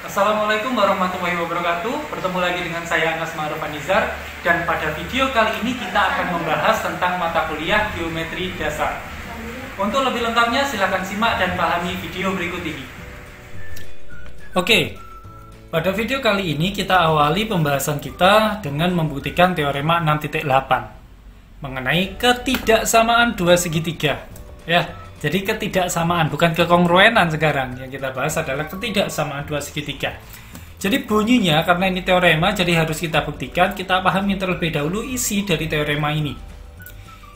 Assalamualaikum warahmatullahi wabarakatuh. Bertemu lagi dengan saya Anas Ma'ruf Anizar. Dan pada video kali ini kita akan membahas tentang mata kuliah geometri dasar. Untuk lebih lengkapnya silakan simak dan pahami video berikut ini. Oke, pada video kali ini kita awali pembahasan kita dengan membuktikan teorema 6.8 mengenai ketidaksamaan dua segitiga. Ya, jadi ketidaksamaan, bukan kekongruenan sekarang. Yang kita bahas adalah ketidaksamaan dua segitiga. Jadi bunyinya, karena ini teorema, jadi harus kita buktikan. Kita pahami terlebih dahulu isi dari teorema ini.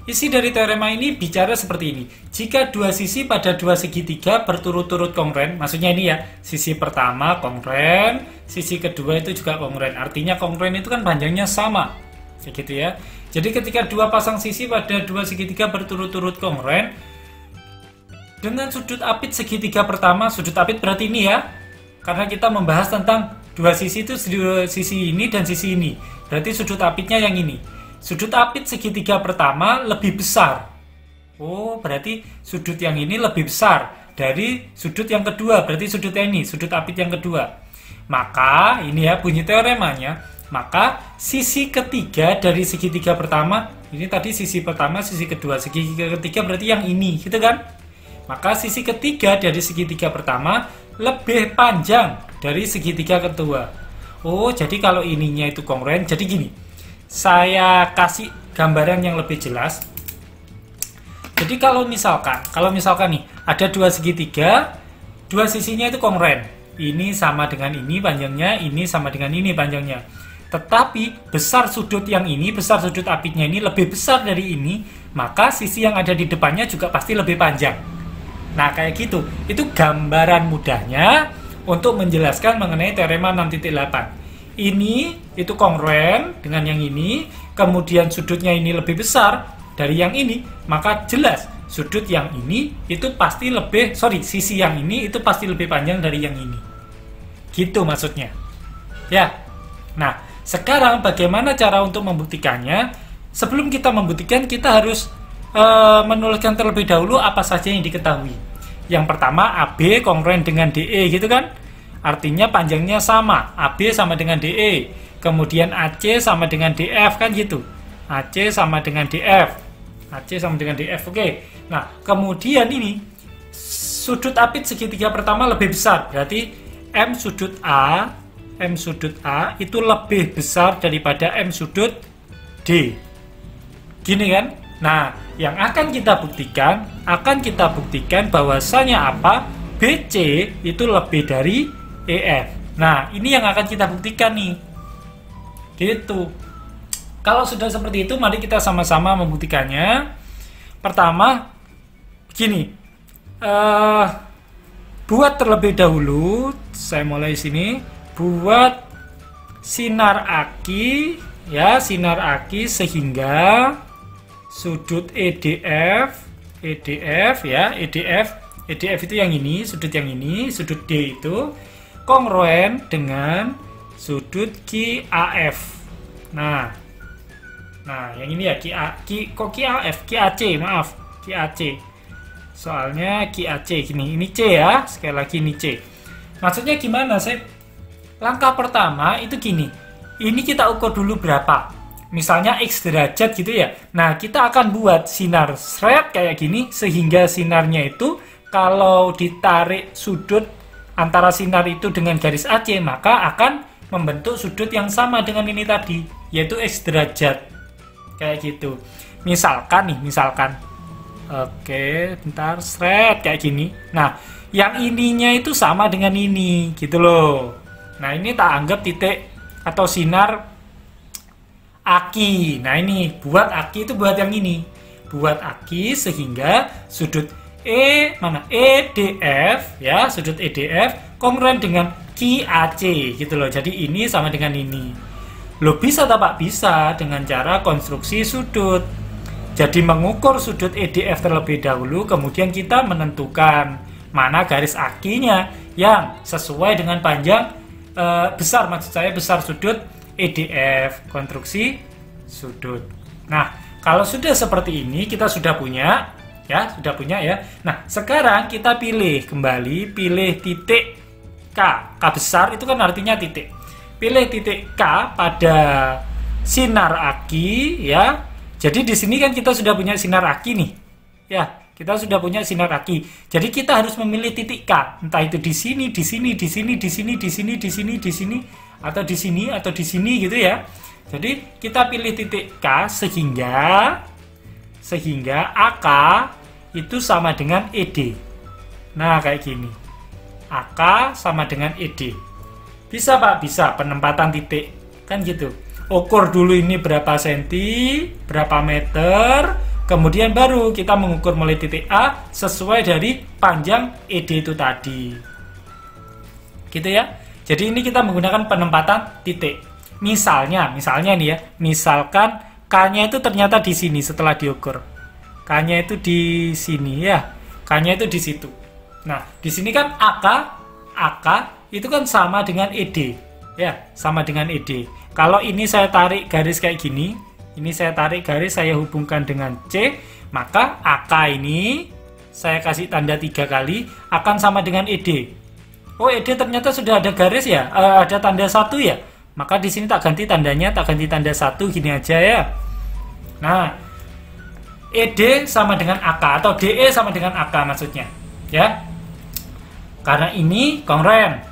Isi dari teorema ini bicara seperti ini. Jika dua sisi pada dua segitiga berturut-turut kongruen, maksudnya ini ya, sisi pertama kongruen, sisi kedua itu juga kongruen. Artinya kongruen itu kan panjangnya sama. Begitu ya. Jadi ketika dua pasang sisi pada dua segitiga berturut-turut kongruen, dengan sudut apit segitiga pertama, sudut apit berarti ini ya, karena kita membahas tentang dua sisi itu, sisi ini dan sisi ini. Berarti sudut apitnya yang ini. Sudut apit segitiga pertama lebih besar. Oh, berarti sudut yang ini lebih besar dari sudut yang kedua. Berarti sudut yang ini, sudut apit yang kedua. Maka, ini ya bunyi teoremanya. Maka, sisi ketiga dari segitiga pertama, ini tadi sisi pertama, sisi kedua. Segitiga ketiga berarti yang ini, gitu kan? Maka sisi ketiga dari segitiga pertama lebih panjang dari segitiga kedua. Oh, jadi kalau ininya itu kongruen, jadi gini. Saya kasih gambaran yang lebih jelas. Jadi kalau misalkan nih ada dua segitiga, dua sisinya itu kongruen. Ini sama dengan ini panjangnya, ini sama dengan ini panjangnya. Tetapi besar sudut yang ini, besar sudut apitnya ini lebih besar dari ini, maka sisi yang ada di depannya juga pasti lebih panjang. Nah, kayak gitu. Itu gambaran mudahnya untuk menjelaskan mengenai teorema 6.8. Ini itu kongruen dengan yang ini, kemudian sudutnya ini lebih besar dari yang ini, maka jelas sudut yang ini itu pasti sisi yang ini itu pasti lebih panjang dari yang ini. Gitu maksudnya. Ya. Nah, sekarang bagaimana cara untuk membuktikannya? Sebelum kita membuktikan, kita harus menuliskan terlebih dahulu apa saja yang diketahui. Yang pertama, AB kongruen dengan DE, gitu kan? Artinya panjangnya sama, AB sama dengan DE. Kemudian AC sama dengan DF, kan gitu. AC sama dengan DF. AC sama dengan DF, oke. Nah, kemudian ini, sudut apit segitiga pertama lebih besar. Berarti M sudut A itu lebih besar daripada M sudut D. Gini kan? Nah, yang akan kita buktikan bahwasanya apa? BC itu lebih dari EF. Nah, ini yang akan kita buktikan nih. Gitu. Kalau sudah seperti itu, mari kita sama-sama membuktikannya. Pertama, begini. Buat terlebih dahulu, saya mulai sini. Buat sinar aki, ya, sinar aki sehingga sudut EDF ya, EDF itu yang ini, sudut D itu kongruen dengan sudut QAF. Nah, yang ini ya QAC, maaf, QAC. Soalnya QAC gini, ini C ya, sekali lagi ini C. Maksudnya gimana sih? Langkah pertama itu gini. Ini kita ukur dulu berapa? Misalnya X derajat gitu ya. Nah, kita akan buat sinar seret kayak gini, sehingga sinarnya itu kalau ditarik sudut antara sinar itu dengan garis AC, maka akan membentuk sudut yang sama dengan ini tadi, yaitu X derajat. Kayak gitu. Misalkan. Oke, bentar, seret kayak gini. Nah, yang ininya itu sama dengan ini, gitu loh. Nah, ini tak anggap titik atau sinar aki. Nah, ini buat aki itu buat yang ini. Buat aki sehingga sudut EDF ya, sudut EDF kongruen dengan QAC gitu loh. Jadi ini sama dengan ini. Loh, bisa tak Pak? Bisa dengan cara konstruksi sudut. Jadi mengukur sudut EDF terlebih dahulu, kemudian kita menentukan mana garis akinya yang sesuai dengan panjang besar, maksud saya besar sudut EDF, konstruksi sudut. Nah, kalau sudah seperti ini, kita sudah punya ya. Nah, sekarang kita pilih titik K. K besar itu kan artinya titik. Pilih titik K pada sinar aki, ya. Jadi di sini kan kita sudah punya sinar aki nih. Ya, kita sudah punya sinar aki. Jadi kita harus memilih titik K. Entah itu di sini, di sini, di sini, di sini, di sini, di sini, di sini, atau di sini, atau di sini gitu ya. Jadi kita pilih titik K sehingga AK itu sama dengan ED. Nah, kayak gini. AK sama dengan ED. Bisa Pak, bisa penempatan titik. Kan gitu. Ukur dulu ini berapa senti, berapa meter, kemudian baru kita mengukur mulai titik A sesuai dari panjang ED itu tadi. Gitu ya. Jadi ini kita menggunakan penempatan titik. Misalnya nih ya, misalkan K-nya itu ternyata di sini setelah diukur. K-nya itu di sini ya. K-nya itu di situ. Nah, di sini kan AK itu kan sama dengan ED. Ya, sama dengan ED. Kalau ini saya tarik garis kayak gini, ini saya tarik garis, saya hubungkan dengan C, maka AK ini saya kasih tanda 3 kali akan sama dengan ED. Oh, ED ternyata sudah ada garis ya, ada tanda 1 ya. Maka di sini tak ganti tandanya, tak ganti tanda 1 gini aja ya. Nah, ED sama dengan AK atau DE sama dengan AK maksudnya, ya. Karena ini kongruent,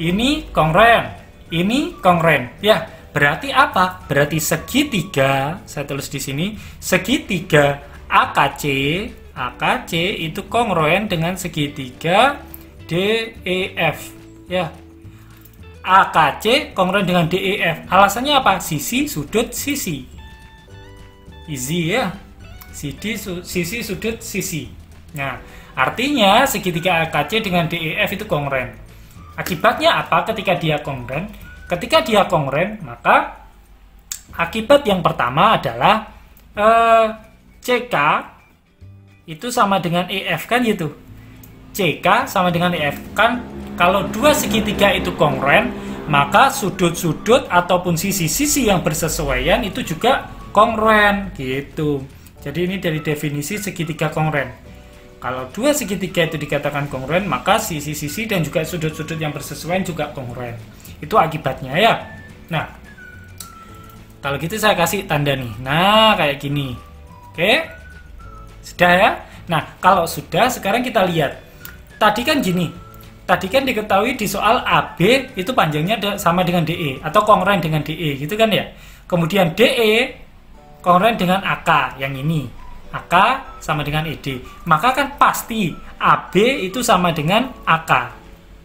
ini kongruent, ini kongruent, ya. Berarti apa? Berarti segitiga, saya tulis di sini, segitiga AKC itu kongruent dengan segitiga DEF, ya. AKC kongruent dengan DEF. Alasannya apa? Sisi, sudut, sisi. Easy ya. Sisi, sudut, sisi. Nah, artinya segitiga AKC dengan DEF itu kongruent. Akibatnya apa ketika dia kongruent? Ketika dia kongruent, maka akibat yang pertama adalah CK itu sama dengan EF kan gitu. CK sama dengan EF kan, kalau dua segitiga itu kongruent, maka sudut-sudut ataupun sisi-sisi yang bersesuaian itu juga kongruent gitu. Jadi ini dari definisi segitiga kongruent. Kalau dua segitiga itu dikatakan kongruent, maka sisi-sisi dan juga sudut-sudut yang bersesuaian juga kongruent. Itu akibatnya ya. Nah, kalau gitu saya kasih tanda nih. Nah, kayak gini. Oke. Sudah ya? Nah, kalau sudah, sekarang kita lihat. Tadi kan gini. Tadi kan diketahui di soal AB itu panjangnya sama dengan DE atau kongruent dengan DE gitu kan ya. Kemudian DE kongruent dengan AK yang ini. AK sama dengan ED. Maka kan pasti AB itu sama dengan AK.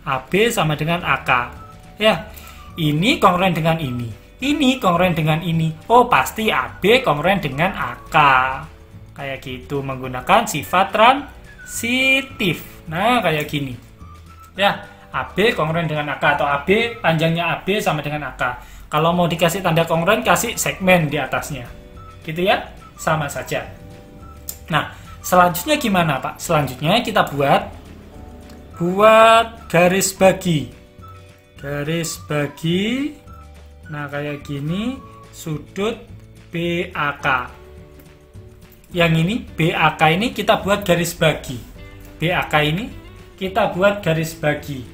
AB sama dengan AK. Ya, ini kongruent dengan ini kongruent dengan ini. Oh, pasti AB kongruent dengan AK. Kayak gitu, menggunakan sifat transitif. Nah, kayak gini. Ya, AB kongruent dengan AK atau AB, panjangnya AB sama dengan AK. Kalau mau dikasih tanda kongruent, kasih segmen di atasnya. Gitu ya, sama saja. Nah, selanjutnya gimana, Pak? Selanjutnya kita buat garis bagi. Garis bagi, nah kayak gini, sudut BAK. Yang ini, BAK ini kita buat garis bagi. BAK ini kita buat garis bagi.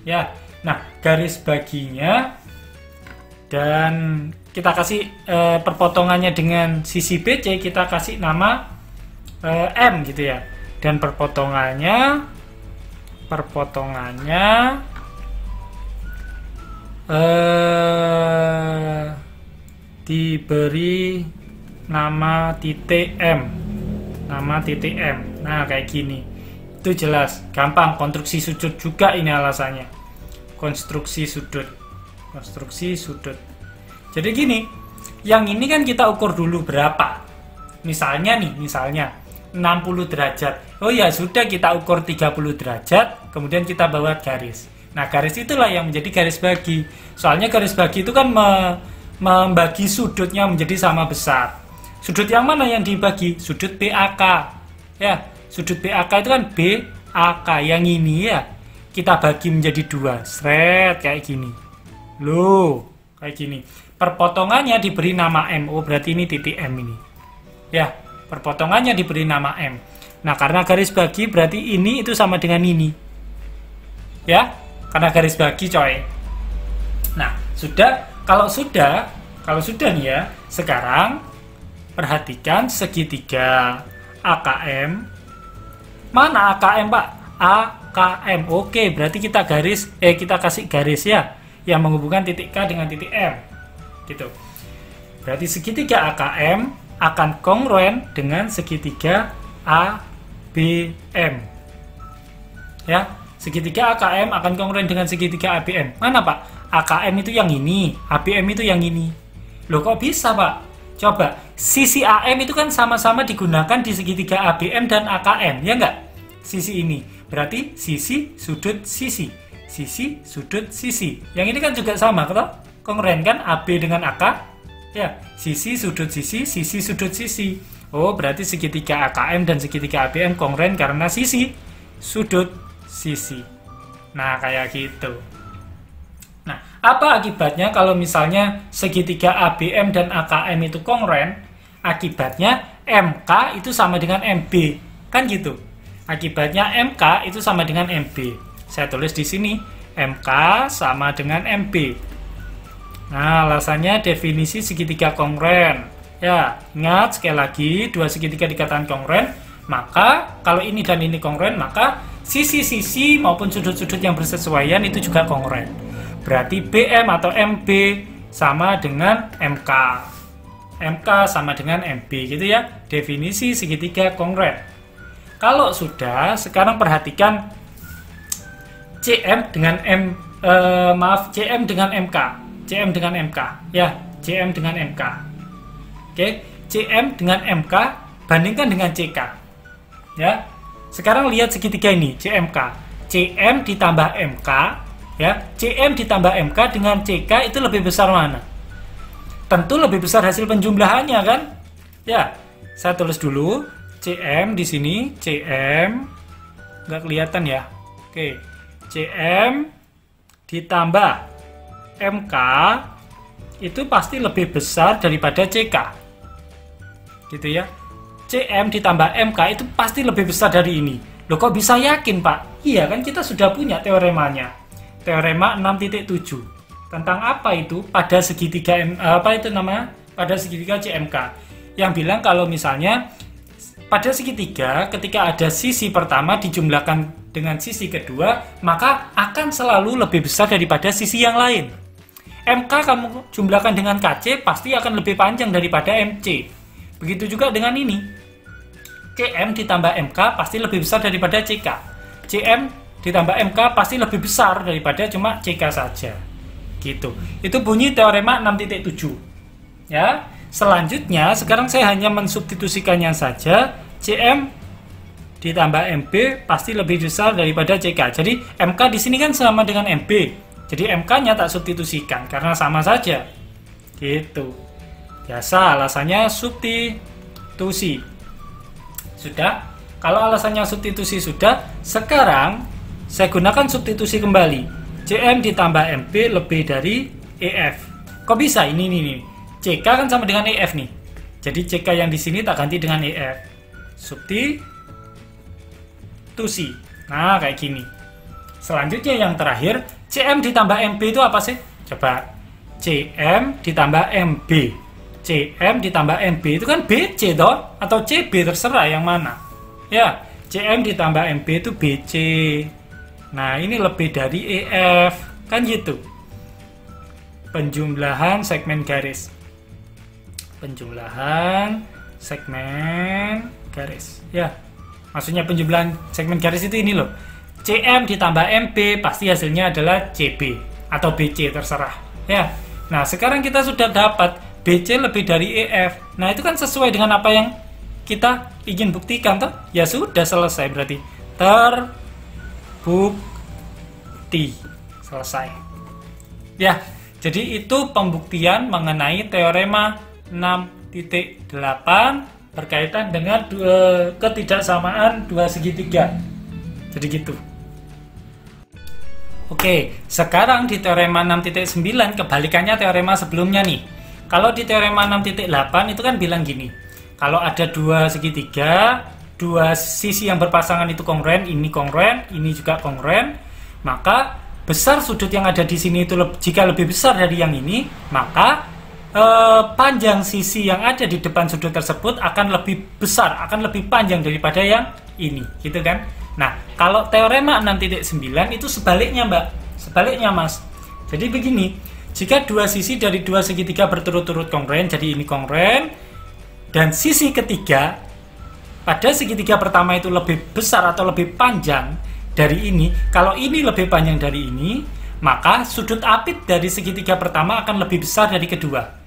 Ya, nah garis baginya, dan kita kasih perpotongannya dengan sisi BC, kita kasih nama M gitu ya. Dan perpotongannya diberi nama titik M. Nah, kayak gini. Itu jelas, gampang. Konstruksi sudut juga ini alasannya. Konstruksi sudut. Jadi gini, yang ini kan kita ukur dulu berapa. Misalnya 60 derajat. Oh ya, sudah kita ukur 30 derajat, kemudian kita bawa garis. Nah, garis itulah yang menjadi garis bagi. Soalnya garis bagi itu kan membagi sudutnya menjadi sama besar. Sudut yang mana yang dibagi? Sudut BAK. Ya, sudut BAK itu kan BAK. Yang ini ya, kita bagi menjadi 2. Sret, kayak gini. Loh, kayak gini. Perpotongannya diberi nama M. Oh, berarti ini titik M ini. Ya, perpotongannya diberi nama M. Nah, karena garis bagi berarti ini itu sama dengan ini. Ya. karena garis bagi coy. Nah, kalau sudah nih ya, sekarang perhatikan segitiga AKM. Mana AKM, Pak? AKM. Oke, berarti kita kasih garis ya yang menghubungkan titik K dengan titik M. Gitu. Berarti segitiga AKM akan kongruen dengan segitiga ABM. Ya, segitiga AKM akan kongruen dengan segitiga ABM. Mana, Pak? AKM itu yang ini, ABM itu yang ini. Loh, kok bisa, Pak? Coba, sisi AM itu kan sama-sama digunakan di segitiga ABM dan AKM, ya enggak? Sisi ini. Berarti sisi, sudut, sisi. Sisi, sudut, sisi. Yang ini kan juga sama, kalau kongruen kan AB dengan AK? Ya, sisi, sudut, sisi, sisi, sudut, sisi. Oh, berarti segitiga AKM dan segitiga ABM kongruen karena sisi, sudut, sisi. Nah, kayak gitu. Nah, apa akibatnya kalau misalnya segitiga ABM dan AKM itu kongruen? Akibatnya MK itu sama dengan MB. Kan gitu. Akibatnya MK itu sama dengan MB. Saya tulis di sini, MK sama dengan MB. Nah, alasannya definisi segitiga kongruen. Ya, ingat sekali lagi, dua segitiga dikatakan kongruen, maka kalau ini dan ini kongruen, maka sisi-sisi maupun sudut-sudut yang bersesuaian itu juga kongruen. Berarti BM atau MB sama dengan MK. MK sama dengan MB gitu ya. Definisi segitiga kongruen. Kalau sudah, sekarang perhatikan CM dengan CM dengan MK. CM dengan MK. Ya, CM dengan MK. Oke, CM dengan MK bandingkan dengan CK. Ya. Sekarang lihat segitiga ini, CMK. CM ditambah MK, ya. CM ditambah MK dengan CK itu lebih besar mana? Tentu lebih besar hasil penjumlahannya kan? Ya. Saya tulis dulu CM di sini, CM nggak kelihatan ya. Oke. CM ditambah MK itu pasti lebih besar daripada CK. Gitu ya. CM ditambah MK itu pasti lebih besar dari ini. Loh, kok bisa yakin, Pak? Iya, kan kita sudah punya teoremanya. Teorema 6.7. Tentang apa itu? Pada segitiga pada segitiga CMK. Yang bilang kalau misalnya pada segitiga ketika ada sisi pertama dijumlahkan dengan sisi kedua, maka akan selalu lebih besar daripada sisi yang lain. MK kamu jumlahkan dengan KC pasti akan lebih panjang daripada MC. Begitu juga dengan ini. CM ditambah MK pasti lebih besar daripada CK. CM ditambah MK pasti lebih besar daripada cuma CK saja. Gitu. Itu bunyi teorema 6.7. Ya. Selanjutnya, sekarang saya hanya mensubstitusikannya saja. CM ditambah MB pasti lebih besar daripada CK. Jadi MK di sini kan sama dengan MB. Jadi MK-nya tak substitusikan karena sama saja. Gitu. Biasa alasannya substitusi. Sudah? Kalau alasannya substitusi sudah, sekarang saya gunakan substitusi kembali. CM ditambah MB lebih dari EF. Kok bisa? Ini nih. CK kan sama dengan EF nih. Jadi CK yang di sini tak ganti dengan EF. Substitusi. Nah, kayak gini. Selanjutnya yang terakhir, CM ditambah MB itu apa sih? Coba. CM ditambah MB. CM ditambah MB itu kan BC toh? Atau CB, terserah yang mana. Ya, CM ditambah MB itu BC. Nah, ini lebih dari EF. Kan gitu. Penjumlahan segmen garis. Penjumlahan segmen garis. Ya, maksudnya penjumlahan segmen garis itu ini loh. CM ditambah MB pasti hasilnya adalah CB atau BC, terserah. Ya. Nah, sekarang kita sudah dapat BC lebih dari EF. Nah, itu kan sesuai dengan apa yang kita ingin buktikan toh? Ya sudah, selesai berarti. Terbukti. Selesai. Ya, jadi itu pembuktian mengenai teorema 6.8 berkaitan dengan ketidaksamaan dua segitiga. Jadi gitu. Oke, sekarang di teorema 6.9 kebalikannya teorema sebelumnya nih. Kalau di teorema 6.8 itu kan bilang gini. Kalau ada dua segitiga, dua sisi yang berpasangan itu kongruen, ini kongruen, ini juga kongruen, maka besar sudut yang ada di sini itu jika lebih besar dari yang ini, maka panjang sisi yang ada di depan sudut tersebut akan lebih besar, akan lebih panjang daripada yang ini, gitu kan? Nah, kalau teorema 6.9 itu sebaliknya, Mbak. Sebaliknya, Mas. Jadi begini, jika dua sisi dari dua segitiga berturut-turut kongruen, jadi ini kongruen, dan sisi ketiga pada segitiga pertama itu lebih besar atau lebih panjang dari ini, kalau ini lebih panjang dari ini, maka sudut apit dari segitiga pertama akan lebih besar dari kedua.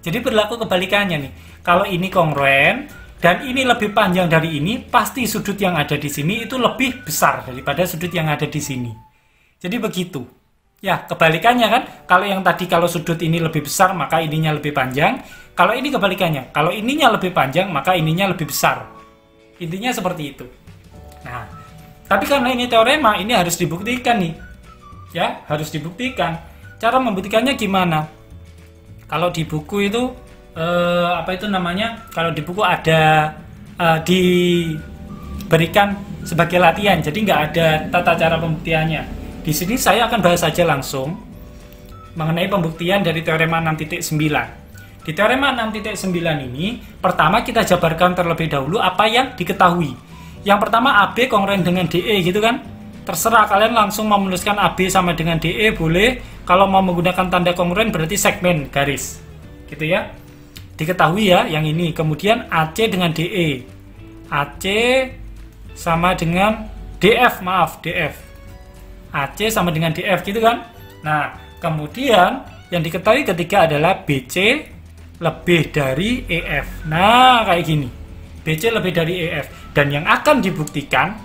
Jadi berlaku kebalikannya nih. Kalau ini kongruen dan ini lebih panjang dari ini, pasti sudut yang ada di sini itu lebih besar daripada sudut yang ada di sini. Jadi begitu. Ya, kebalikannya kan, kalau yang tadi kalau sudut ini lebih besar, maka ininya lebih panjang. Kalau ini kebalikannya, kalau ininya lebih panjang, maka ininya lebih besar. Intinya seperti itu. Nah, tapi karena ini teorema, ini harus dibuktikan nih. Ya, harus dibuktikan. Cara membuktikannya gimana? Kalau di buku itu, apa itu namanya? Kalau di buku ada diberikan sebagai latihan, jadi nggak ada tata cara pembuktiannya. Di sini saya akan bahas saja langsung mengenai pembuktian dari teorema 6.9. Di teorema 6.9 ini, pertama kita jabarkan terlebih dahulu apa yang diketahui. Yang pertama AB kongruen dengan DE gitu kan. Terserah kalian langsung mau menuliskan AB sama dengan DE boleh. Kalau mau menggunakan tanda kongruen berarti segmen garis. Gitu ya. Diketahui ya yang ini. Kemudian AC dengan DE. AC sama dengan DF, maaf, DF. AC sama dengan DF gitu kan. Nah, kemudian yang diketahui ketiga adalah BC lebih dari EF. Nah, kayak gini. BC lebih dari EF. Dan yang akan dibuktikan,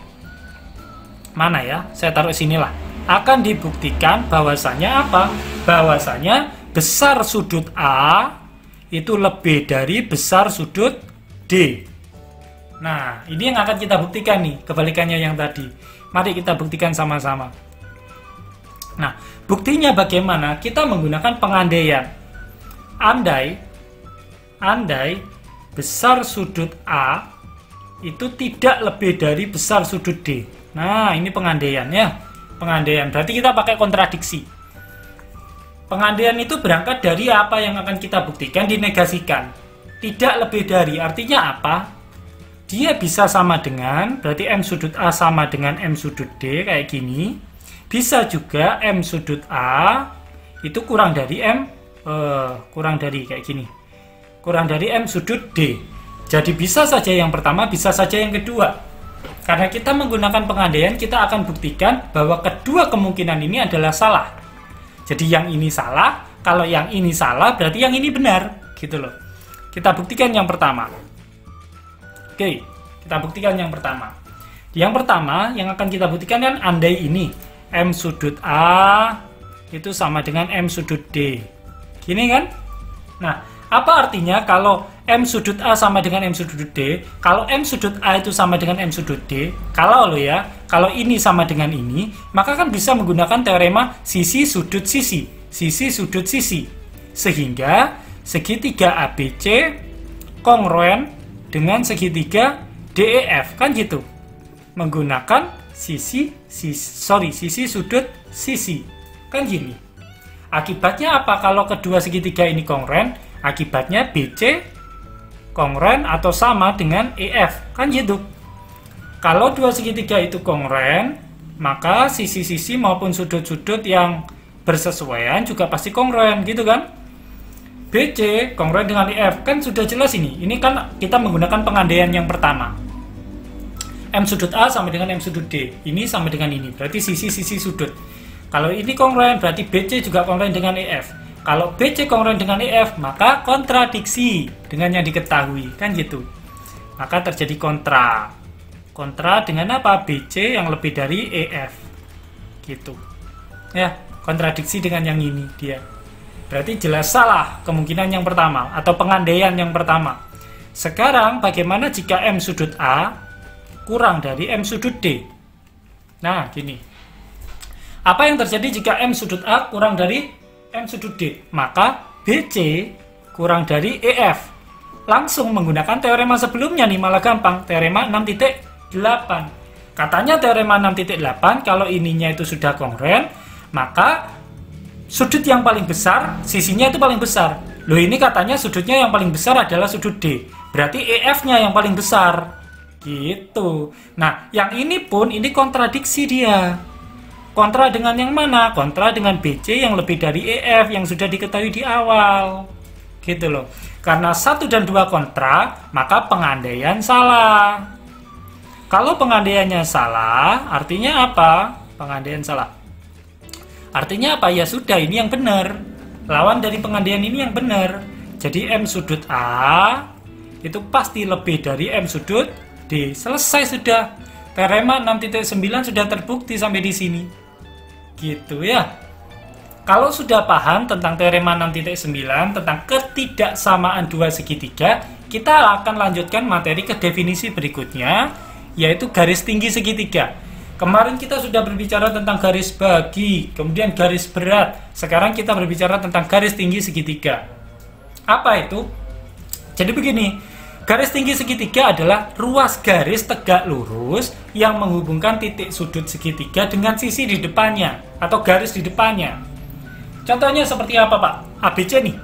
mana ya? Saya taruh sinilah. Akan dibuktikan bahwasanya apa? Bahwasanya besar sudut A itu lebih dari besar sudut D. Nah, ini yang akan kita buktikan nih, kebalikannya yang tadi. Mari kita buktikan sama-sama. Nah, buktinya bagaimana? Kita menggunakan pengandaian. Andai besar sudut A itu tidak lebih dari besar sudut D. Nah, ini pengandaian ya. Pengandaian, berarti kita pakai kontradiksi. Pengandaian itu berangkat dari apa yang akan kita buktikan dinegasikan. Tidak lebih dari, artinya apa? Dia bisa sama dengan, berarti M sudut A sama dengan M sudut D, kayak gini. Bisa juga M sudut A itu kurang dari M, kurang dari kayak gini. Kurang dari M sudut D. Jadi bisa saja yang pertama, bisa saja yang kedua. Karena kita menggunakan pengandaian, kita akan buktikan bahwa kedua kemungkinan ini adalah salah. Jadi yang ini salah, kalau yang ini salah berarti yang ini benar, gitu loh. Kita buktikan yang pertama. Oke, kita buktikan yang pertama. Yang pertama yang akan kita buktikan kan andai ini M sudut A itu sama dengan M sudut D. Gini kan? Nah, apa artinya kalau M sudut A sama dengan M sudut D? Kalau M sudut A itu sama dengan M sudut D, kalau ini sama dengan ini, maka kan bisa menggunakan teorema sisi sudut sisi, sisi sudut sisi. Sehingga segitiga ABC kongruen dengan segitiga DEF, kan gitu. Menggunakan sisi sudut sisi. Kan gini. Akibatnya apa kalau kedua segitiga ini kongruen? Akibatnya BC kongruen atau sama dengan EF. Kan gitu. Kalau dua segitiga itu kongruen, maka sisi-sisi maupun sudut-sudut yang bersesuaian juga pasti kongruen, gitu kan? BC kongruen dengan EF, kan sudah jelas ini. Ini kan kita menggunakan pengandaian yang pertama. M sudut A sama dengan M sudut D. Ini sama dengan ini. Berarti sisi-sisi sudut. Kalau ini kongruen, berarti BC juga kongruen dengan EF. Kalau BC kongruen dengan EF, maka kontradiksi dengan yang diketahui. Kan gitu. Maka terjadi kontra. Kontra dengan apa? BC yang lebih dari EF. Gitu. Ya, kontradiksi dengan yang ini dia. Berarti jelas salah kemungkinan yang pertama atau pengandaian yang pertama. Sekarang bagaimana jika M sudut A kurang dari M sudut D? Nah, gini. Apa yang terjadi jika M sudut A kurang dari M sudut D? Maka BC kurang dari EF. Langsung menggunakan teorema sebelumnya nih, malah gampang. Teorema 6.8. Katanya teorema 6.8 kalau ininya itu sudah kongruen, maka sudut yang paling besar, sisinya itu paling besar. Loh, ini katanya sudutnya yang paling besar adalah sudut D. Berarti EF-nya yang paling besar. Gitu. Nah, yang ini pun, ini kontradiksi dia. Kontra dengan yang mana? Kontra dengan BC yang lebih dari EF yang sudah diketahui di awal. Gitu loh. Karena 1 dan 2 kontra, maka pengandaian salah. Kalau pengandaiannya salah, artinya apa? Pengandaian salah. Artinya apa? Ya sudah, ini yang benar. Lawan dari pengandaian ini yang benar. Jadi M sudut A itu pasti lebih dari M sudut D. Selesai sudah. Teorema 6.9 sudah terbukti sampai di sini. Gitu ya. Kalau sudah paham tentang teorema 6.9 tentang ketidaksamaan dua segitiga, kita akan lanjutkan materi ke definisi berikutnya, yaitu garis tinggi segitiga. Kemarin kita sudah berbicara tentang garis bagi, kemudian garis berat. Sekarang kita berbicara tentang garis tinggi segitiga. Apa itu? Jadi begini, garis tinggi segitiga adalah ruas garis tegak lurus yang menghubungkan titik sudut segitiga dengan sisi di depannya atau garis di depannya. Contohnya seperti apa, Pak? ABC nih.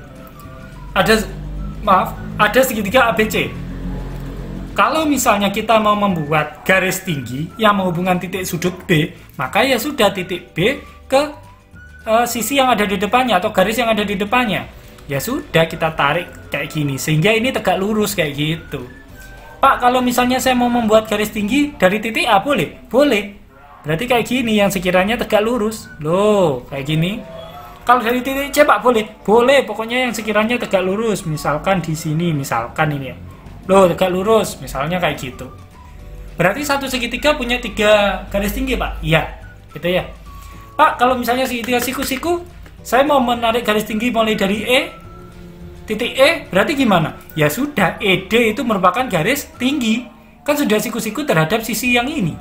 Ada segitiga ABC. Kalau misalnya kita mau membuat garis tinggi yang menghubungkan titik sudut B, maka ya sudah titik B ke sisi yang ada di depannya atau garis yang ada di depannya. Ya sudah, kita tarik kayak gini sehingga ini tegak lurus kayak gitu. Pak, kalau misalnya saya mau membuat garis tinggi dari titik A boleh? Boleh. Berarti kayak gini yang sekiranya tegak lurus. Loh, kayak gini. Kalau dari titik C, Pak, boleh? Boleh, pokoknya yang sekiranya tegak lurus. Misalkan di sini, misalkan ini ya. Loh, tegak lurus, misalnya kayak gitu. Berarti satu segitiga punya 3 garis tinggi, Pak? Iya, gitu ya. Pak, kalau misalnya segitiga siku-siku, saya mau menarik garis tinggi mulai dari titik E, berarti gimana? Ya sudah, ED itu merupakan garis tinggi. Kan sudah siku-siku terhadap sisi yang ini.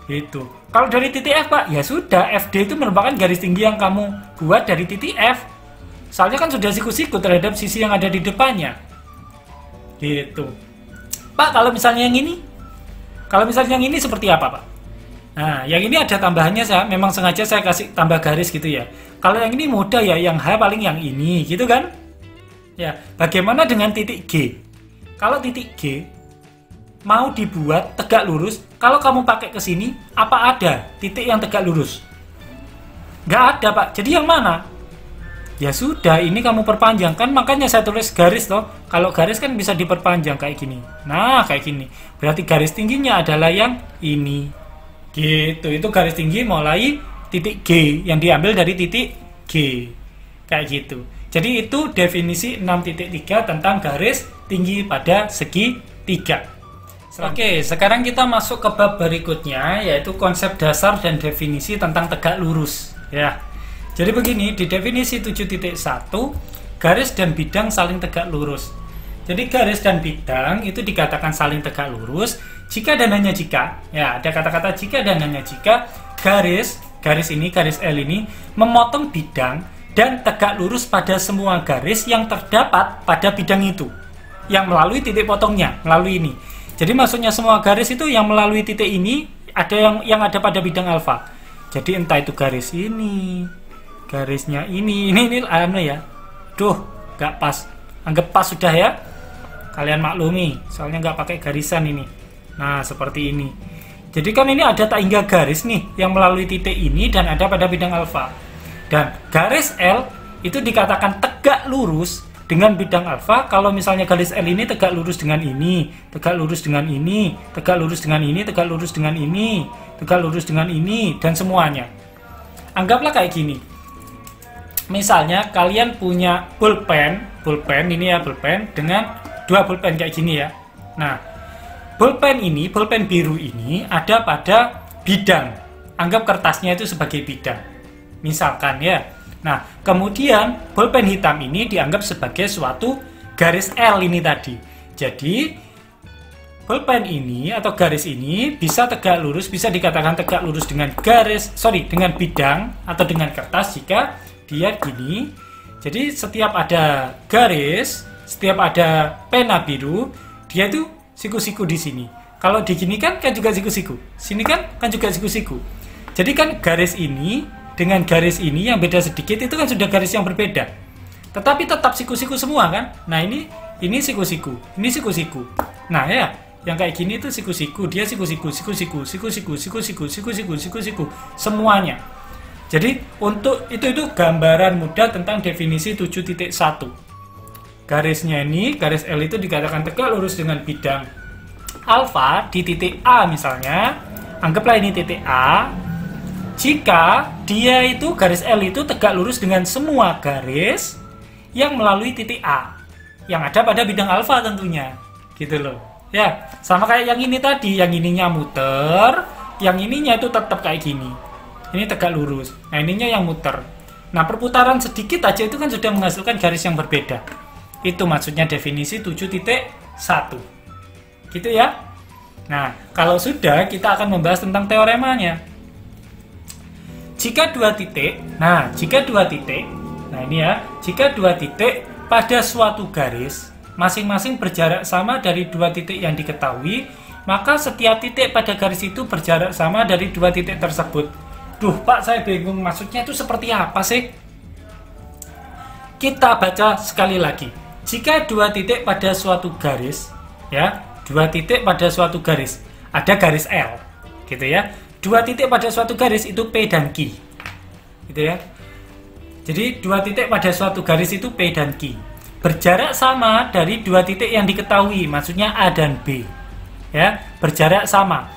Gitu. Kalau dari titik F, Pak, ya sudah, FD itu merupakan garis tinggi yang kamu buat dari titik F. Soalnya kan sudah siku-siku terhadap sisi yang ada di depannya. Gitu. Pak, kalau misalnya yang ini? Kalau misalnya yang ini seperti apa, Pak? Nah, yang ini ada tambahannya, memang sengaja saya kasih tambah garis gitu ya. Kalau yang ini mudah ya, yang H paling yang ini, gitu kan? Ya, bagaimana dengan titik G? Kalau titik G mau dibuat tegak lurus, kalau kamu pakai ke sini, apa ada titik yang tegak lurus? Nggak ada, Pak. Jadi yang mana? Ya sudah, ini kamu perpanjang, kan makanya saya tulis garis toh. Kalau garis kan bisa diperpanjang kayak gini. Nah, kayak gini. Berarti garis tingginya adalah yang ini. Gitu, itu garis tinggi mulai titik G yang diambil dari titik G. Kayak gitu. Jadi itu definisi 6.3 tentang garis tinggi pada segitiga. Oke, sekarang kita masuk ke bab berikutnya, yaitu konsep dasar dan definisi tentang tegak lurus. Ya. Jadi begini, di definisi 7.1, garis dan bidang saling tegak lurus. Jadi garis dan bidang itu dikatakan saling tegak lurus jika dan hanya jika, ya ada kata-kata jika dan hanya jika garis ini, garis L ini memotong bidang dan tegak lurus pada semua garis yang terdapat pada bidang itu, yang melalui titik potongnya, melalui ini. Jadi maksudnya semua garis itu yang melalui titik ini ada yang ada pada bidang alfa. Jadi entah itu garis ini, garisnya ini anu ya. Duh, nggak pas. Anggap pas sudah ya. Kalian maklumi, soalnya nggak pakai garisan ini. Nah, seperti ini. Jadi kan ini ada tak hingga garis nih yang melalui titik ini dan ada pada bidang alfa. Dan garis L itu dikatakan tegak lurus dengan bidang alfa kalau misalnya garis L ini tegak lurus dengan ini, tegak lurus dengan ini, tegak lurus dengan ini, tegak lurus dengan ini, tegak lurus dengan ini, dan semuanya. Anggaplah kayak gini. Misalnya kalian punya pulpen ini ya, pulpen dengan 2 pulpen kayak gini ya. Nah, pulpen biru ini ada pada bidang. Anggap kertasnya itu sebagai bidang. Misalkan ya. Nah, kemudian pulpen hitam ini dianggap sebagai suatu garis L ini tadi. Jadi, pulpen ini atau garis ini bisa tegak lurus, bisa dikatakan tegak lurus dengan dengan bidang atau dengan kertas jika dia gini. Jadi, setiap ada garis, setiap ada pena biru, dia itu siku-siku di sini. Kalau di gini kan juga siku-siku. Sini kan juga siku-siku. Jadi kan garis ini dengan garis ini yang beda sedikit itu kan sudah garis yang berbeda. Tetapi tetap siku-siku semua kan? Nah, ini siku-siku, ini siku-siku. Nah, ya, yang kayak gini itu siku-siku, dia siku-siku, siku-siku, siku-siku, siku-siku, siku-siku, siku-siku, semuanya. Jadi, untuk itu gambaran mudah tentang definisi 7.1. Garisnya ini, garis L itu dikatakan tegak lurus dengan bidang alfa di titik A misalnya. Anggaplah ini titik A. Jika dia itu garis L itu tegak lurus dengan semua garis yang melalui titik A yang ada pada bidang alfa tentunya, gitu loh. Ya, sama kayak yang ini tadi, yang ininya muter, yang ininya itu tetap kayak gini. Ini tegak lurus. Nah, ininya yang muter. Nah, perputaran sedikit aja itu kan sudah menghasilkan garis yang berbeda. Itu maksudnya definisi 7.1. Gitu ya. Nah, kalau sudah, kita akan membahas tentang teoremanya. Jika dua titik, nah ini ya, jika dua titik pada suatu garis masing-masing berjarak sama dari dua titik yang diketahui, maka setiap titik pada garis itu berjarak sama dari dua titik tersebut. Duh, Pak, saya bingung maksudnya itu seperti apa sih? Kita baca sekali lagi. Jika dua titik pada suatu garis, ya, dua titik pada suatu garis, ada garis L, gitu ya. Dua titik pada suatu garis itu P dan Q, gitu ya. Jadi dua titik pada suatu garis itu P dan Q berjarak sama dari dua titik yang diketahui, maksudnya A dan B, ya, berjarak sama.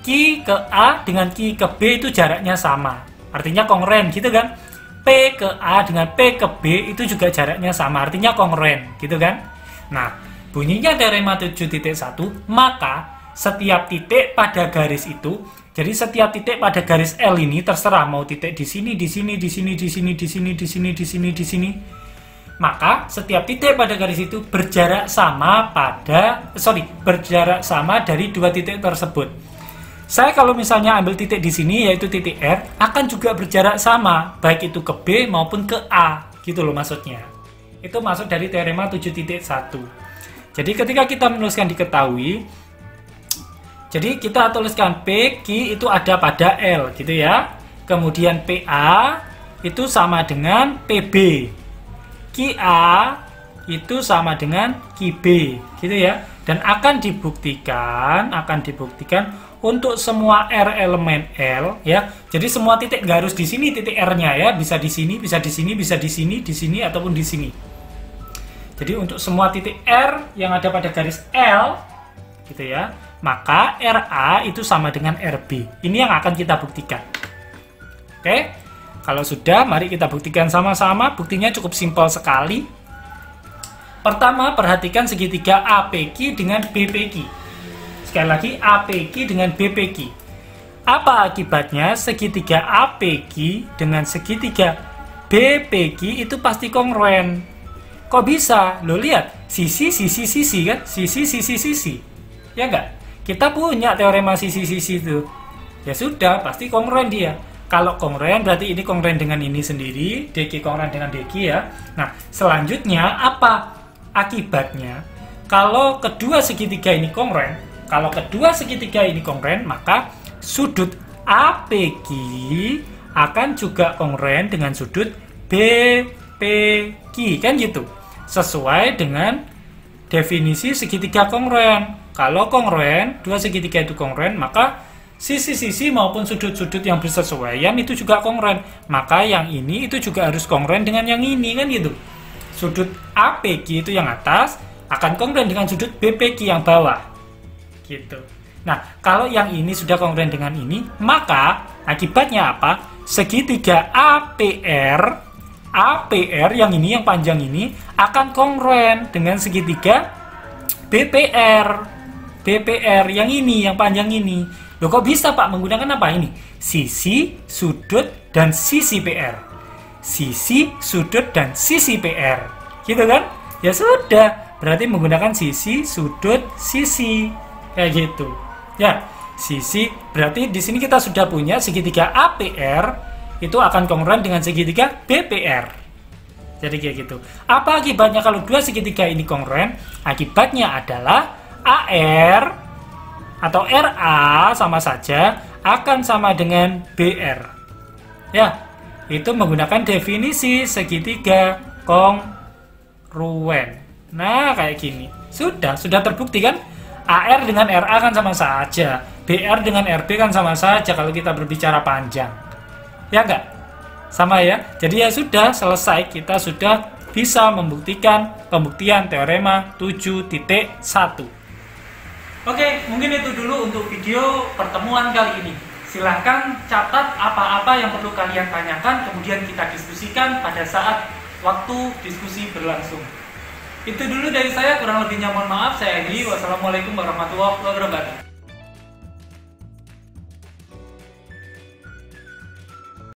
Q ke A dengan Q ke B itu jaraknya sama, artinya kongruen, gitu kan. P ke A dengan P ke B itu juga jaraknya sama, artinya kongruen, gitu kan. Nah, bunyinya teorema 7.1, maka setiap titik pada garis itu, jadi setiap titik pada garis L ini terserah mau titik di sini, di sini, di sini, di sini, di sini, di sini, di sini, di sini. Maka setiap titik pada garis itu berjarak sama berjarak sama dari dua titik tersebut. Saya kalau misalnya ambil titik di sini yaitu titik R, akan juga berjarak sama baik itu ke B maupun ke A, gitu loh maksudnya. Itu maksud dari teorema 7.1. Jadi ketika kita menuliskan diketahui, jadi kita tuliskan P, Q itu ada pada L, gitu ya. Kemudian PA itu sama dengan PB. QA itu sama dengan QB, gitu ya. Dan akan dibuktikan untuk semua R elemen L, ya. Jadi semua titik nggak harus di sini titik R-nya ya, bisa di sini, bisa di sini, bisa di sini ataupun di sini. Jadi untuk semua titik R yang ada pada garis L, gitu ya, maka RA itu sama dengan RB. Ini yang akan kita buktikan. Oke, kalau sudah, mari kita buktikan sama-sama. Buktinya cukup simpel sekali. Pertama, perhatikan segitiga APQ dengan BPQ. Sekali lagi, APQ dengan BPQ. Apa akibatnya? Segitiga APQ dengan segitiga BPQ itu pasti kongruen. Kok bisa? Lo lihat, sisi kan? Sisi. Ya enggak? Kita punya teorema sisi-sisi itu. Ya sudah, pasti kongruen dia. Kalau kongruen berarti ini kongruen dengan ini sendiri, DQ kongruen dengan DQ ya. Nah, selanjutnya apa akibatnya? Kalau kedua segitiga ini kongruen, maka sudut APQ akan juga kongruen dengan sudut BPQ, kan gitu. Sesuai dengan definisi segitiga kongruen. Kalau kongruen, dua segitiga itu kongruen, maka sisi-sisi maupun sudut-sudut yang bersesuaian itu juga kongruen. Maka yang ini itu juga harus kongruen dengan yang ini, kan gitu. Sudut APQ itu yang atas akan kongruen dengan sudut BPQ yang bawah, gitu. Nah, kalau yang ini sudah kongruen dengan ini, maka akibatnya apa? Segitiga APR yang ini, yang panjang ini akan kongruen dengan segitiga BPR yang ini, yang panjang ini. Loh, kok bisa Pak menggunakan apa ini? Sisi, sudut, dan sisi PR. Sisi, sudut, dan sisi PR. Gitu kan? Ya sudah, berarti menggunakan sisi, sudut, sisi. Kayak gitu. Ya, sisi, berarti di sini kita sudah punya segitiga APR itu akan kongruen dengan segitiga BPR. Jadi kayak gitu. Apa akibatnya kalau dua segitiga ini kongruen? Akibatnya adalah AR atau RA sama saja akan sama dengan BR. Ya, itu menggunakan definisi segitiga kongruen. Nah, kayak gini. Sudah terbukti kan? AR dengan RA kan sama saja. BR dengan RB kan sama saja kalau kita berbicara panjang. Ya enggak? Sama ya. Jadi ya sudah selesai, kita sudah bisa membuktikan pembuktian teorema 7.1. Oke, mungkin itu dulu untuk video pertemuan kali ini. Silahkan catat apa-apa yang perlu kalian tanyakan, kemudian kita diskusikan pada saat waktu diskusi berlangsung. Itu dulu dari saya, kurang lebihnya mohon maaf. Saya Edi, wassalamualaikum warahmatullahi wabarakatuh.